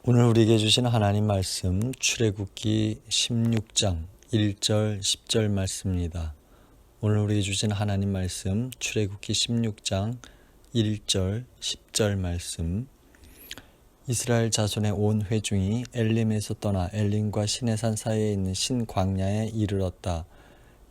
오늘 우리에게 주신 하나님 말씀 출애굽기 16장 1절 10절 말씀입니다. 오늘 우리에게 주신 하나님 말씀 출애굽기 16장 1절 10절 말씀. 이스라엘 자손의 온 회중이 엘림에서 떠나 엘림과 시내산 사이에 있는 신광야에 이르렀다.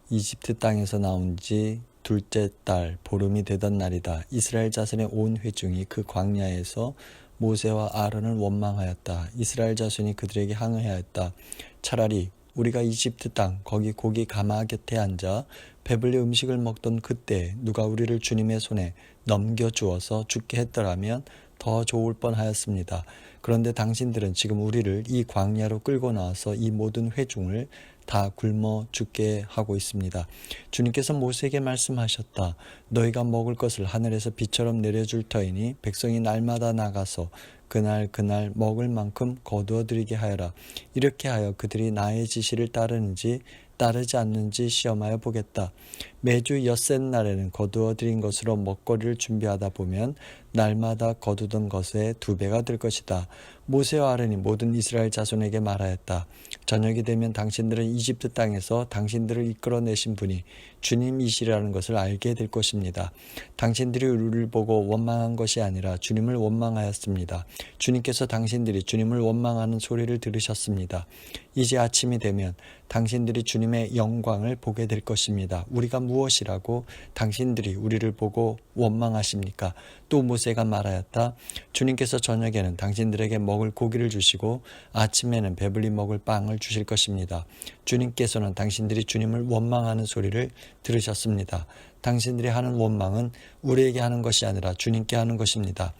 이집트 땅에서 나온 지 둘째 달 보름이 되던 날이다. 이스라엘 자손의 온 회중이 그 광야에서 모세와 아론을 원망하였다. 이스라엘 자손이 그들에게 항의하였다. 차라리 우리가 이집트 땅 거기 고기 가마 곁에 앉아 배불리 음식을 먹던 그때 누가 우리를 주님의 손에 넘겨주어서 죽게 했더라면 더 좋을 뻔하였습니다. 그런데 당신들은 지금 우리를 이 광야로 끌고 나와서 이 모든 회중을 다 굶어 죽게 하고 있습니다. 주님께서 모세에게 말씀하셨다. 너희가 먹을 것을 하늘에서 비처럼 내려줄 터이니 백성이 날마다 나가서 그날 먹을 만큼 거두어 드리게 하여라. 이렇게 하여 그들이 나의 지시를 따르는지 따르지 않는지 시험하여 보겠다. 매주 엿새날에는 거두어 드린 것으로 먹거리를 준비하다 보면 날마다 거두던 것의 2배가 될 것이다. 모세와 아론이 모든 이스라엘 자손에게 말하였다. 저녁이 되면 당신들은 이집트 땅에서 당신들을 이끌어내신 분이 주님이시라는 것을 알게 될 것입니다. 당신들이 우리를 보고 원망한 것이 아니라 주님을 원망하였습니다. 주님께서 당신들이 주님을 원망하는 소리를 들으셨습니다. 이제 아침이 되면 당신들이 주님의 영광을 보게 될 것입니다. 우리가 무엇이라고 당신들이 우리를 보고 원망하십니까? 또 모세가 말하였다. 주님께서 저녁에는 당신들에게 먹을 고기를 주시고 아침에는 배불리 먹을 빵을 주실 것입니다. 주님께서는 당신들이 주님을 원망하는 소리를 들으셨습니다. 당신들이 하는 원망은 우리에게 하는 것이 아니라 주님께 하는 것입니다.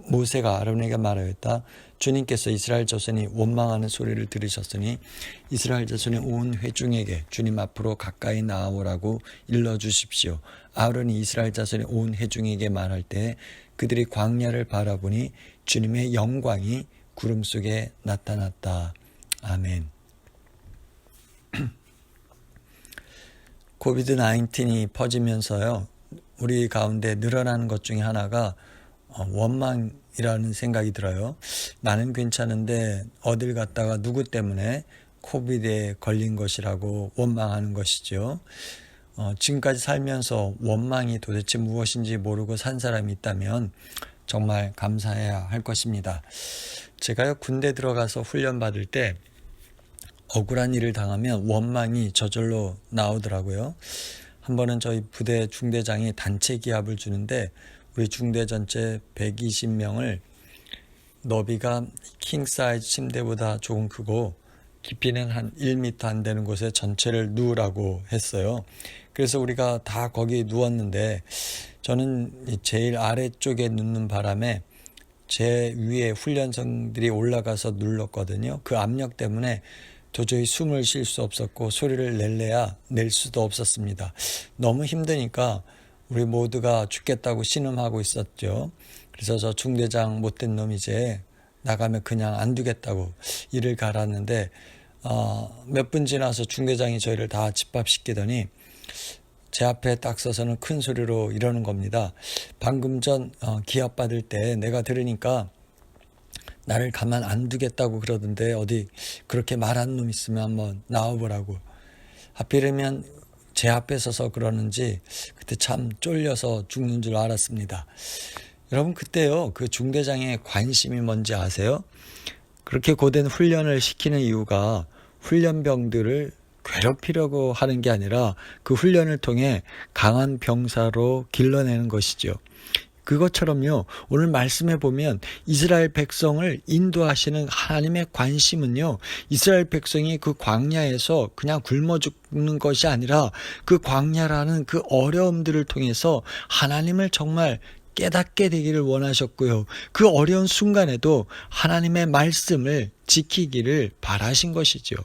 모세가 아론에게 말하였다. 주님께서 이스라엘 자손이 원망하는 소리를 들으셨으니 이스라엘 자손의 온 회중에게 주님 앞으로 가까이 나아오라고 일러주십시오. 아론이 이스라엘 자손의 온 회중에게 말할 때 그들이 광야를 바라보니 주님의 영광이 구름 속에 나타났다. 아멘. 코비드-19이 퍼지면서요, 우리 가운데 늘어나는 것 중에 하나가 원망이라는 생각이 들어요. 나는 괜찮은데 어딜 갔다가 누구 때문에 코비드에 걸린 것이라고 원망하는 것이죠. 지금까지 살면서 원망이 도대체 무엇인지 모르고 산 사람이 있다면 정말 감사해야 할 것입니다. 제가요, 군대 들어가서 훈련 받을 때 억울한 일을 당하면 원망이 저절로 나오더라고요. 한 번은 저희 부대 중대장이 단체 기합을 주는데 우리 중대 전체 120명을 너비가 킹사이즈 침대보다 조금 크고 깊이는 한 1m 안 되는 곳에 전체를 누우라고 했어요. 그래서 우리가 다 거기 누웠는데 저는 제일 아래쪽에 눕는 바람에 제 위에 훈련생들이 올라가서 눌렀거든요. 그 압력 때문에 도저히 숨을 쉴 수 없었고 소리를 낼래야 낼 수도 없었습니다. 너무 힘드니까 우리 모두가 죽겠다고 신음하고 있었죠. 그래서 저 중대장 못된 놈 이제 나가면 그냥 안 두겠다고 일을 갈았는데 몇 분 지나서 중대장이 저희를 다 집합시키더니 제 앞에 딱 서서는 큰 소리로 이러는 겁니다. 방금 전 기합 받을 때 내가 들으니까 나를 가만 안 두겠다고 그러던데 어디 그렇게 말한 놈 있으면 한번 나와보라고. 하필이면 제 앞에 서서 그러는지 그때 참 쫄려서 죽는 줄 알았습니다. 여러분, 그때요, 그 중대장의 관심이 뭔지 아세요? 그렇게 고된 훈련을 시키는 이유가 훈련병들을 괴롭히려고 하는 게 아니라 그 훈련을 통해 강한 병사로 길러내는 것이죠. 그것처럼요, 오늘 말씀해 보면 이스라엘 백성을 인도하시는 하나님의 관심은요, 이스라엘 백성이 그 광야에서 그냥 굶어 죽는 것이 아니라 그 광야라는 그 어려움들을 통해서 하나님을 정말 깨닫게 되기를 원하셨고요. 그 어려운 순간에도 하나님의 말씀을 지키기를 바라신 것이죠.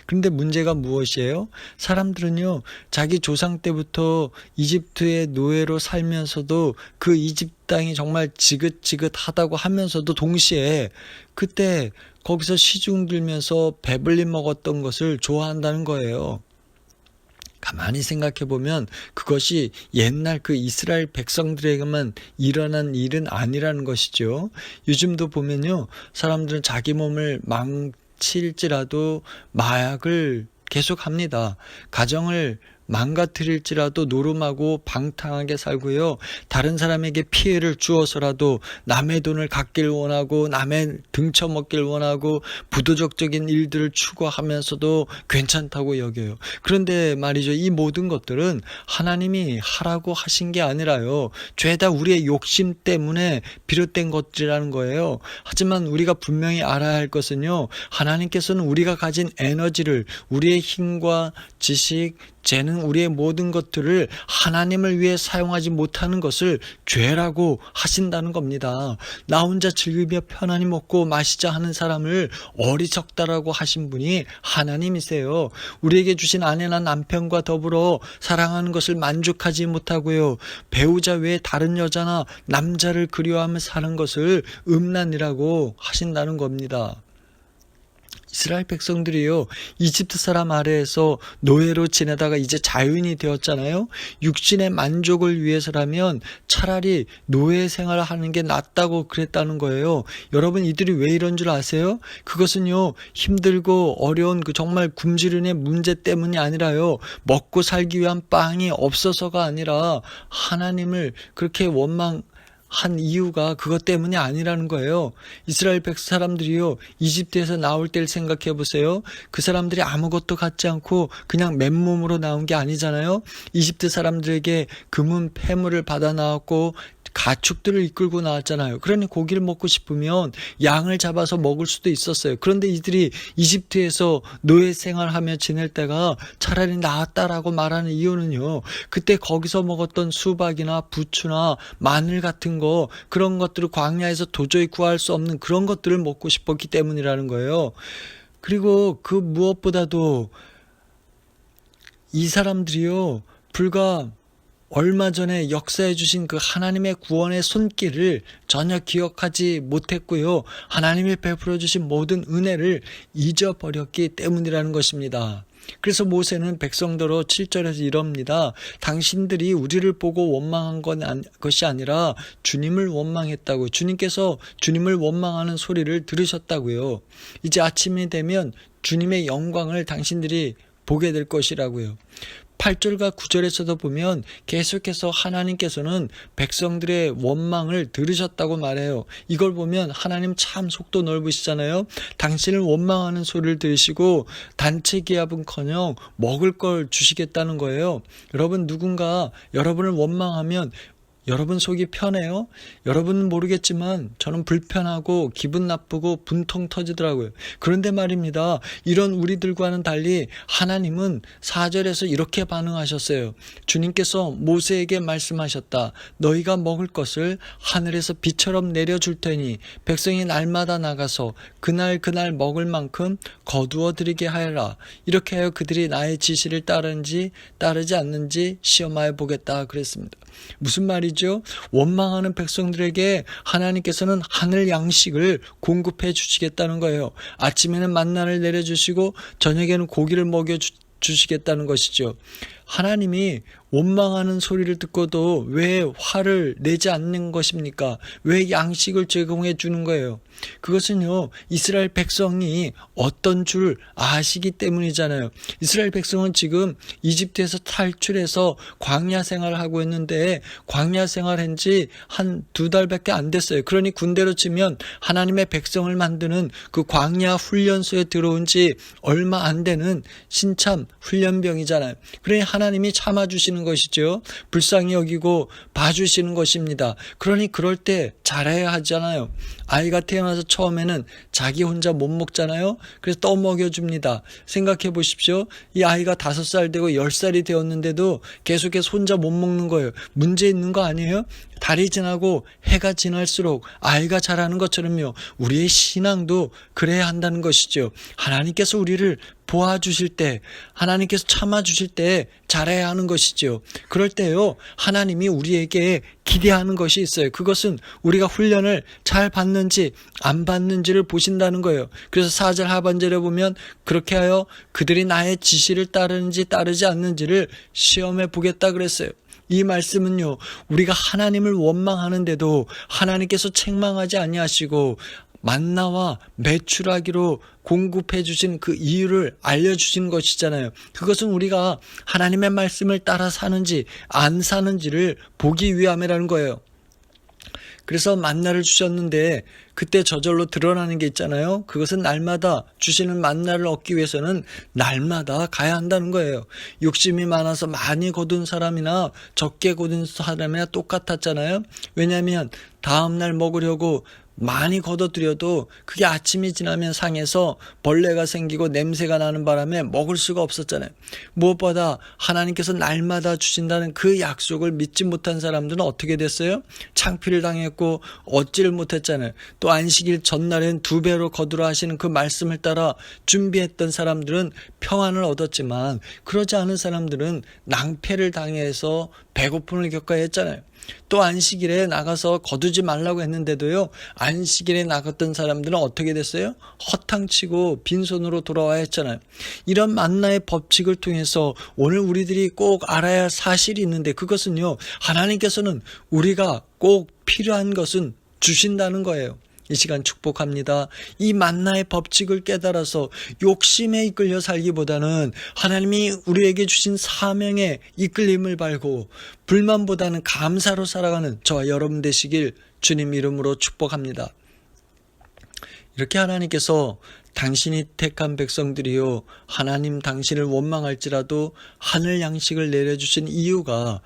그런데 문제가 무엇이에요? 사람들은요, 자기 조상 때부터 이집트의 노예로 살면서도 그 이집트 땅이 정말 지긋지긋하다고 하면서도 동시에 그때 거기서 시중 들면서 배불리 먹었던 것을 좋아한다는 거예요. 가만히 생각해 보면 그것이 옛날 그 이스라엘 백성들에게만 일어난 일은 아니라는 것이죠. 요즘도 보면요, 사람들은 자기 몸을 망칠지라도 마약을 계속합니다. 가정을 망가뜨릴지라도 노름하고 방탕하게 살고요. 다른 사람에게 피해를 주어서라도 남의 돈을 갖길 원하고 남의 등쳐먹길 원하고 부도덕적인 일들을 추구하면서도 괜찮다고 여겨요. 그런데 말이죠, 이 모든 것들은 하나님이 하라고 하신 게 아니라요, 죄다 우리의 욕심 때문에 비롯된 것들이라는 거예요. 하지만 우리가 분명히 알아야 할 것은요, 하나님께서는 우리가 가진 에너지를, 우리의 힘과 지식, 죄는 우리의 모든 것들을 하나님을 위해 사용하지 못하는 것을 죄라고 하신다는 겁니다. 나 혼자 즐기며 편안히 먹고 마시자 하는 사람을 어리석다라고 하신 분이 하나님이세요. 우리에게 주신 아내나 남편과 더불어 사랑하는 것을 만족하지 못하고요, 배우자 외에 다른 여자나 남자를 그리워하며 사는 것을 음란이라고 하신다는 겁니다. 이스라엘 백성들이요, 이집트 사람 아래에서 노예로 지내다가 이제 자유인이 되었잖아요. 육신의 만족을 위해서라면 차라리 노예 생활을 하는 게 낫다고 그랬다는 거예요. 여러분, 이들이 왜 이런 줄 아세요? 그것은요, 힘들고 어려운 그 정말 굶주림의 문제 때문이 아니라요, 먹고 살기 위한 빵이 없어서가 아니라 하나님을 그렇게 한 이유가 그것 때문이 아니라는 거예요. 이스라엘 사람들이요, 이집트에서 나올 때를 생각해 보세요. 그 사람들이 아무것도 갖지 않고 그냥 맨몸으로 나온 게 아니잖아요. 이집트 사람들에게 금은 폐물을 받아 나왔고 가축들을 이끌고 나왔잖아요. 그러니 고기를 먹고 싶으면 양을 잡아서 먹을 수도 있었어요. 그런데 이들이 이집트에서 노예 생활하며 지낼 때가 차라리 나았다라고 말하는 이유는요, 그때 거기서 먹었던 수박이나 부추나 마늘 같은 거, 그런 것들을 광야에서 도저히 구할 수 없는 그런 것들을 먹고 싶었기 때문이라는 거예요. 그리고 그 무엇보다도 이 사람들이요, 불과 얼마 전에 역사해 주신 그 하나님의 구원의 손길을 전혀 기억하지 못했고요, 하나님이 베풀어 주신 모든 은혜를 잊어버렸기 때문이라는 것입니다. 그래서 모세는 백성들로 7절에서 이럽니다. 당신들이 우리를 보고 원망한 것이 아니라 주님을 원망했다고. 주님께서 주님을 원망하는 소리를 들으셨다고요. 이제 아침이 되면 주님의 영광을 당신들이 보게 될 것이라고요. 8절과 9절에서도 보면 계속해서 하나님께서는 백성들의 원망을 들으셨다고 말해요. 이걸 보면 하나님 참 속도 넓으시잖아요. 당신을 원망하는 소리를 들으시고 단체 기합은커녕 먹을 걸 주시겠다는 거예요. 여러분, 누군가 여러분을 원망하면 여러분 속이 편해요? 여러분은 모르겠지만 저는 불편하고 기분 나쁘고 분통 터지더라고요. 그런데 말입니다, 이런 우리들과는 달리 하나님은 4절에서 이렇게 반응하셨어요. 주님께서 모세에게 말씀하셨다. 너희가 먹을 것을 하늘에서 비처럼 내려줄 테니 백성이 날마다 나가서 그날 먹을 만큼 거두어 드리게 하여라. 이렇게 하여 그들이 나의 지시를 따르는지 따르지 않는지 시험하여 보겠다 그랬습니다. 무슨 말이죠? 원망하는 백성들에게 하나님께서는 하늘 양식을 공급해 주시겠다는 거예요. 아침에는 만나를 내려주시고 저녁에는 고기를 먹여주시겠다는 것이죠. 하나님이 원망하는 소리를 듣고도 왜 화를 내지 않는 것입니까? 왜 양식을 제공해 주는 거예요? 그것은요, 이스라엘 백성이 어떤 줄 아시기 때문이잖아요. 이스라엘 백성은 지금 이집트에서 탈출해서 광야 생활을 하고 있는데 광야 생활한 지 한 2달밖에 안 됐어요. 그러니 군대로 치면 하나님의 백성을 만드는 그 광야 훈련소에 들어온 지 얼마 안 되는 신참 훈련병이잖아요. 그러니 하나님이 참아주시는 것이죠. 불쌍히 여기고 봐주시는 것입니다. 그러니 그럴 때 잘해야 하잖아요. 아이가 태어나서 처음에는 자기 혼자 못 먹잖아요. 그래서 떠먹여줍니다. 생각해 보십시오. 이 아이가 5살 되고 10살이 되었는데도 계속해서 혼자 못 먹는 거예요. 문제 있는 거 아니에요? 달이 지나고 해가 지날수록 아이가 자라는 것처럼요, 우리의 신앙도 그래야 한다는 것이죠. 하나님께서 우리를 도와주실 때, 하나님께서 참아주실 때 잘해야 하는 것이지요. 그럴 때요, 하나님이 우리에게 기대하는 것이 있어요. 그것은 우리가 훈련을 잘 받는지 안 받는지를 보신다는 거예요. 그래서 4절 하반절에 보면 그렇게 하여 그들이 나의 지시를 따르는지 따르지 않는지를 시험해 보겠다 그랬어요. 이 말씀은요, 우리가 하나님을 원망하는데도 하나님께서 책망하지 아니하시고 만나와 메추라기로 공급해 주신 그 이유를 알려주신 것이잖아요. 그것은 우리가 하나님의 말씀을 따라 사는지 안 사는지를 보기 위함이라는 거예요. 그래서 만나를 주셨는데 그때 저절로 드러나는 게 있잖아요. 그것은 날마다 주시는 만나를 얻기 위해서는 날마다 가야 한다는 거예요. 욕심이 많아서 많이 거둔 사람이나 적게 거둔 사람이나 똑같았잖아요. 왜냐하면 다음날 먹으려고 많이 걷어들여도 그게 아침이 지나면 상해서 벌레가 생기고 냄새가 나는 바람에 먹을 수가 없었잖아요. 무엇보다 하나님께서 날마다 주신다는 그 약속을 믿지 못한 사람들은 어떻게 됐어요? 창피를 당했고 얻지를 못했잖아요. 또 안식일 전날엔 2배로 거두라 하시는 그 말씀을 따라 준비했던 사람들은 평안을 얻었지만 그러지 않은 사람들은 낭패를 당해서 배고픔을 겪어야 했잖아요. 또 안식일에 나가서 거두지 말라고 했는데도요, 안식일에 나갔던 사람들은 어떻게 됐어요? 허탕치고 빈손으로 돌아와야 했잖아요. 이런 만나의 법칙을 통해서 오늘 우리들이 꼭 알아야 할 사실이 있는데, 그것은요, 하나님께서는 우리가 꼭 필요한 것은 주신다는 거예요. 이 시간 축복합니다. 이 만나의 법칙을 깨달아서 욕심에 이끌려 살기보다는 하나님이 우리에게 주신 사명에 이끌림을 밟고 불만보다는 감사로 살아가는 저와 여러분 되시길 주님 이름으로 축복합니다. 이렇게 하나님께서 당신이 택한 백성들이요, 하나님 당신을 원망할지라도 하늘 양식을 내려주신 이유가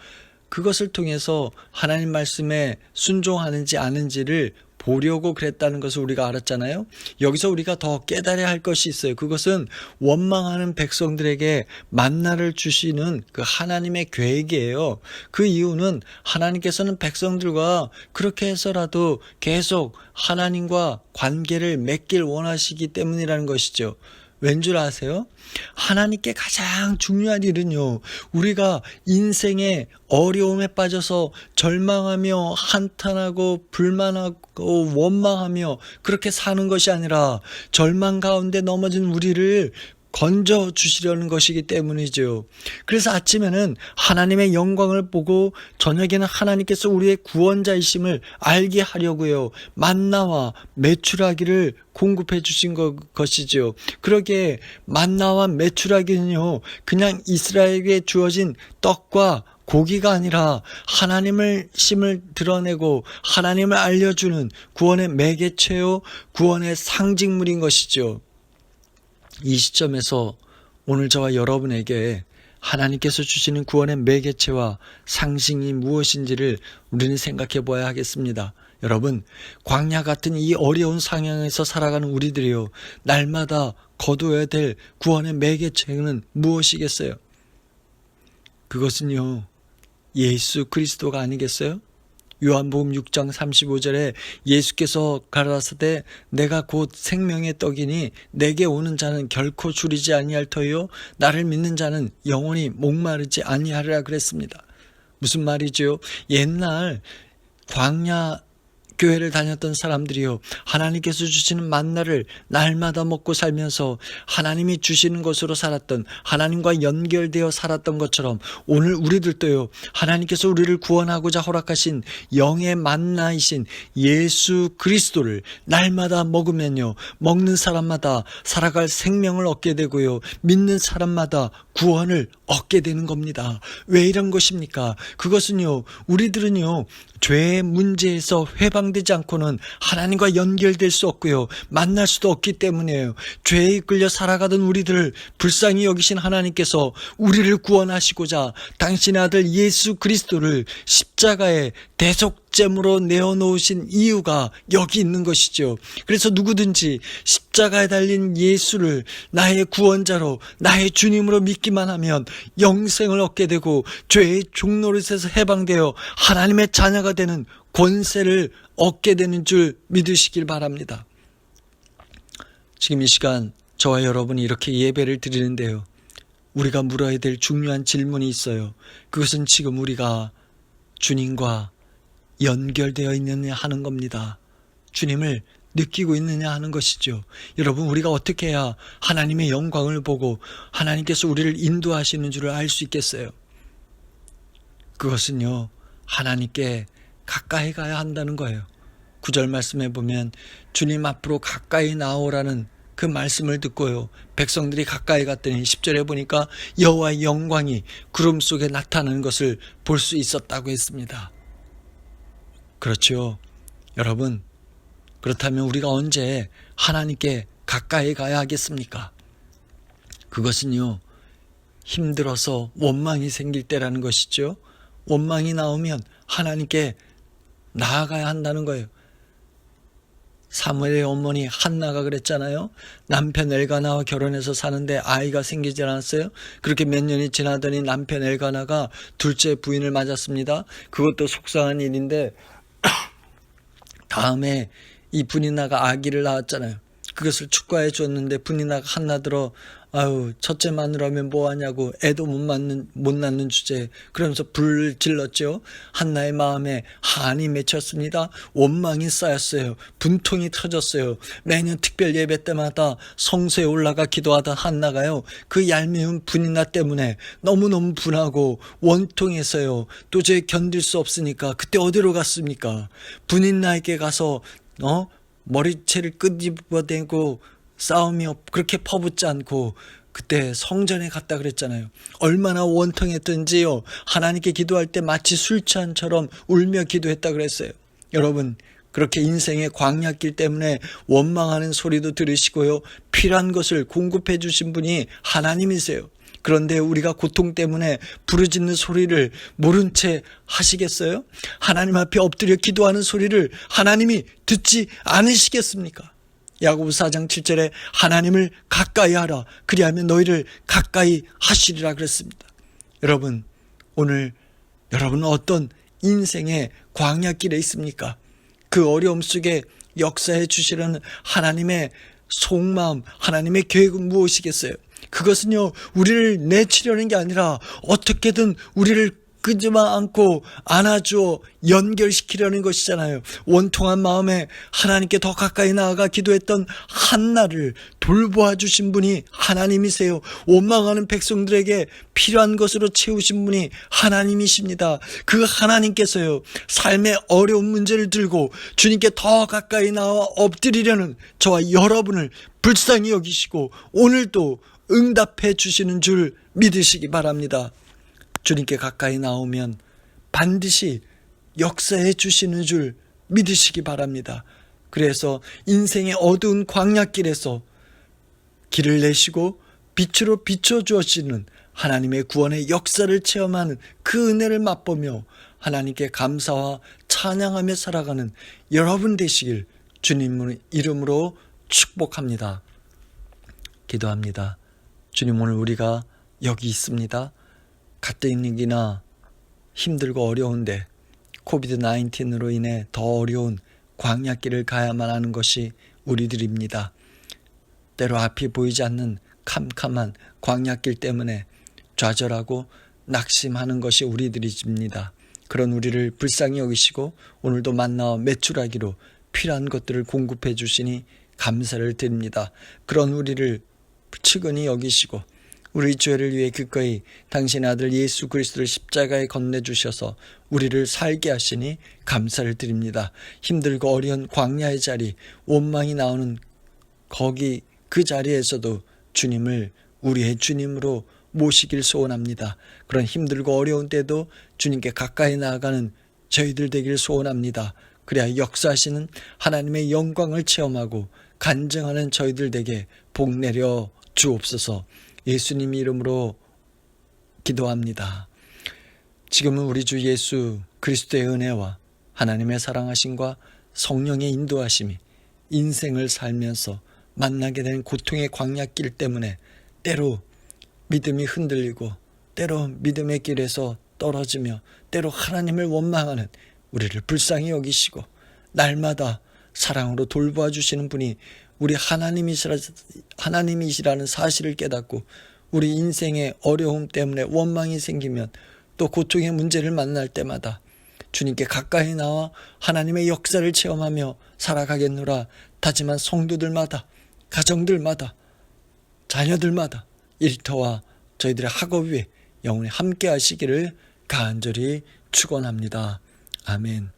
그것을 통해서 하나님 말씀에 순종하는지 아는지를 보려고 그랬다는 것을 우리가 알았잖아요. 여기서 우리가 더 깨달아야 할 것이 있어요. 그것은 원망하는 백성들에게 만나를 주시는 그 하나님의 계획이에요. 그 이유는 하나님께서는 백성들과 그렇게 해서라도 계속 하나님과 관계를 맺길 원하시기 때문이라는 것이죠. 왠 줄 아세요? 하나님께 가장 중요한 일은요, 우리가 인생의 어려움에 빠져서 절망하며 한탄하고 불만하고 원망하며 그렇게 사는 것이 아니라 절망 가운데 넘어진 우리를 건져 주시려는 것이기 때문이죠. 그래서 아침에는 하나님의 영광을 보고 저녁에는 하나님께서 우리의 구원자이심을 알게 하려고요, 만나와 메추라기를 공급해 주신 것이죠. 그러기에 만나와 메추라기는요, 그냥 이스라엘에게 주어진 떡과 고기가 아니라 하나님을 심을 드러내고 하나님을 알려주는 구원의 매개체요, 구원의 상징물인 것이죠. 이 시점에서 오늘 저와 여러분에게 하나님께서 주시는 구원의 매개체와 상징이 무엇인지를 우리는 생각해 보아야 하겠습니다. 여러분, 광야 같은 이 어려운 상황에서 살아가는 우리들이요, 날마다 거두어야 될 구원의 매개체는 무엇이겠어요? 그것은요, 예수 그리스도가 아니겠어요? 요한복음 6장 35절에 예수께서 가라사대 내가 곧 생명의 떡이니 내게 오는 자는 결코 줄이지 아니할 터이요 나를 믿는 자는 영원히 목마르지 아니하리라 그랬습니다. 무슨 말이죠? 옛날 광야 교회를 다녔던 사람들이요, 하나님께서 주시는 만나를 날마다 먹고 살면서 하나님이 주시는 것으로 살았던, 하나님과 연결되어 살았던 것처럼 오늘 우리들도요, 하나님께서 우리를 구원하고자 허락하신 영의 만나이신 예수 그리스도를 날마다 먹으면요, 먹는 사람마다 살아갈 생명을 얻게 되고요, 믿는 사람마다 구원을 얻게 되는 겁니다. 왜 이런 것입니까? 그것은요, 우리들은요, 죄의 문제에서 해방되지 않고는 하나님과 연결될 수 없고요, 만날 수도 없기 때문이에요. 죄에 이끌려 살아가던 우리들을 불쌍히 여기신 하나님께서 우리를 구원하시고자 당신의 아들 예수 그리스도를 십자가에 대속제물로 내어놓으신 이유가 여기 있는 것이죠. 그래서 누구든지 십자가에 달린 예수를 나의 구원자로, 나의 주님으로 믿기만 하면 영생을 얻게 되고 죄의 종노릇에서 해방되어 하나님의 자녀가 되는 권세를 얻게 되는 줄 믿으시길 바랍니다. 지금 이 시간 저와 여러분이 이렇게 예배를 드리는데요, 우리가 물어야 될 중요한 질문이 있어요. 그것은 지금 우리가 주님과 연결되어 있느냐 하는 겁니다. 주님을 느끼고 있느냐 하는 것이죠. 여러분, 우리가 어떻게 해야 하나님의 영광을 보고 하나님께서 우리를 인도하시는 줄을 알 수 있겠어요? 그것은요, 하나님께 가까이 가야 한다는 거예요. 9절 말씀에 보면 주님 앞으로 가까이 나오라는 그 말씀을 듣고요, 백성들이 가까이 갔더니 10절에 보니까 여호와의 영광이 구름 속에 나타나는 것을 볼 수 있었다고 했습니다. 그렇죠. 여러분, 그렇다면 우리가 언제 하나님께 가까이 가야 하겠습니까? 그것은요, 힘들어서 원망이 생길 때라는 것이죠. 원망이 나오면 하나님께 나아가야 한다는 거예요. 사무엘의 어머니 한나가 그랬잖아요. 남편 엘가나와 결혼해서 사는데 아이가 생기지 않았어요. 그렇게 몇 년이 지나더니 남편 엘가나가 둘째 부인을 맞았습니다. 그것도 속상한 일인데 다음에 이 분이나가 아기를 낳았잖아요. 그것을 축가해 줬는데 분이나가 한나들어 아유, 첫째 마누라면 뭐하냐고 애도 못 낳는 주제에 그러면서 불을 질렀죠. 한나의 마음에 한이 맺혔습니다. 원망이 쌓였어요. 분통이 터졌어요. 매년 특별 예배 때마다 성소에 올라가 기도하던 한나가요, 그 얄미운 분이나 때문에 너무너무 분하고 원통해서요, 도저히 견딜 수 없으니까 그때 어디로 갔습니까? 분이나에게 가서 머리채를 끄집어대고 싸움이 그렇게 퍼붓지 않고 그때 성전에 갔다 그랬잖아요. 얼마나 원통했던지요, 하나님께 기도할 때 마치 술 취한처럼 울며 기도했다 그랬어요. 여러분, 그렇게 인생의 광야길 때문에 원망하는 소리도 들으시고요, 필요한 것을 공급해 주신 분이 하나님이세요. 그런데 우리가 고통 때문에 부르짖는 소리를 모른 채 하시겠어요? 하나님 앞에 엎드려 기도하는 소리를 하나님이 듣지 않으시겠습니까? 야고보 4장 7절에 하나님을 가까이 하라, 그리하면 너희를 가까이 하시리라 그랬습니다. 여러분, 오늘 여러분은 어떤 인생의 광야길에 있습니까? 그 어려움 속에 역사해 주시려는 하나님의 속마음, 하나님의 계획은 무엇이겠어요? 그것은요, 우리를 내치려는 게 아니라 어떻게든 우리를 끄지마 않고 안아주어 연결시키려는 것이잖아요. 원통한 마음에 하나님께 더 가까이 나아가 기도했던 한나를 돌보아 주신 분이 하나님이세요. 원망하는 백성들에게 필요한 것으로 채우신 분이 하나님이십니다. 그 하나님께서요, 삶의 어려운 문제를 들고 주님께 더 가까이 나와 엎드리려는 저와 여러분을 불쌍히 여기시고 오늘도 응답해 주시는 줄 믿으시기 바랍니다. 주님께 가까이 나오면 반드시 역사해 주시는 줄 믿으시기 바랍니다. 그래서 인생의 어두운 광야길에서 길을 내시고 빛으로 비춰주시는 하나님의 구원의 역사를 체험하는 그 은혜를 맛보며 하나님께 감사와 찬양하며 살아가는 여러분 되시길 주님 이름으로 축복합니다. 기도합니다. 주님, 오늘 우리가 여기 있습니다. 가뜩이나 힘들고 어려운데 코비드-19으로 인해 더 어려운 광야길을 가야만 하는 것이 우리들입니다. 때로 앞이 보이지 않는 캄캄한 광야길 때문에 좌절하고 낙심하는 것이 우리들입니다. 그런 우리를 불쌍히 여기시고 오늘도 만나와 매출하기로 필요한 것들을 공급해 주시니 감사를 드립니다. 그런 우리를 측은히 여기시고 우리 죄를 위해 기꺼이 당신의 아들 예수 그리스도를 십자가에 건네주셔서 우리를 살게 하시니 감사를 드립니다. 힘들고 어려운 광야의 자리, 원망이 나오는 거기 그 자리에서도 주님을 우리의 주님으로 모시길 소원합니다. 그런 힘들고 어려운 때도 주님께 가까이 나아가는 저희들 되길 소원합니다. 그래야 역사하시는 하나님의 영광을 체험하고 간증하는 저희들 되게 복 내려 주옵소서. 예수님 이름으로 기도합니다. 지금은 우리 주 예수 그리스도의 은혜와 하나님의 사랑하심과 성령의 인도하심이 인생을 살면서 만나게 된 고통의 광야길 때문에 때로 믿음이 흔들리고 때로 믿음의 길에서 떨어지며 때로 하나님을 원망하는 우리를 불쌍히 여기시고 날마다 사랑으로 돌보아 주시는 분이 우리 하나님이시라는 사실을 깨닫고 우리 인생의 어려움 때문에 원망이 생기면 또 고통의 문제를 만날 때마다 주님께 가까이 나와 하나님의 역사를 체험하며 살아가겠노라 다짐한 성도들마다, 가정들마다, 자녀들마다 일터와 저희들의 학업 위에 영원히 함께 하시기를 간절히 축원합니다. 아멘.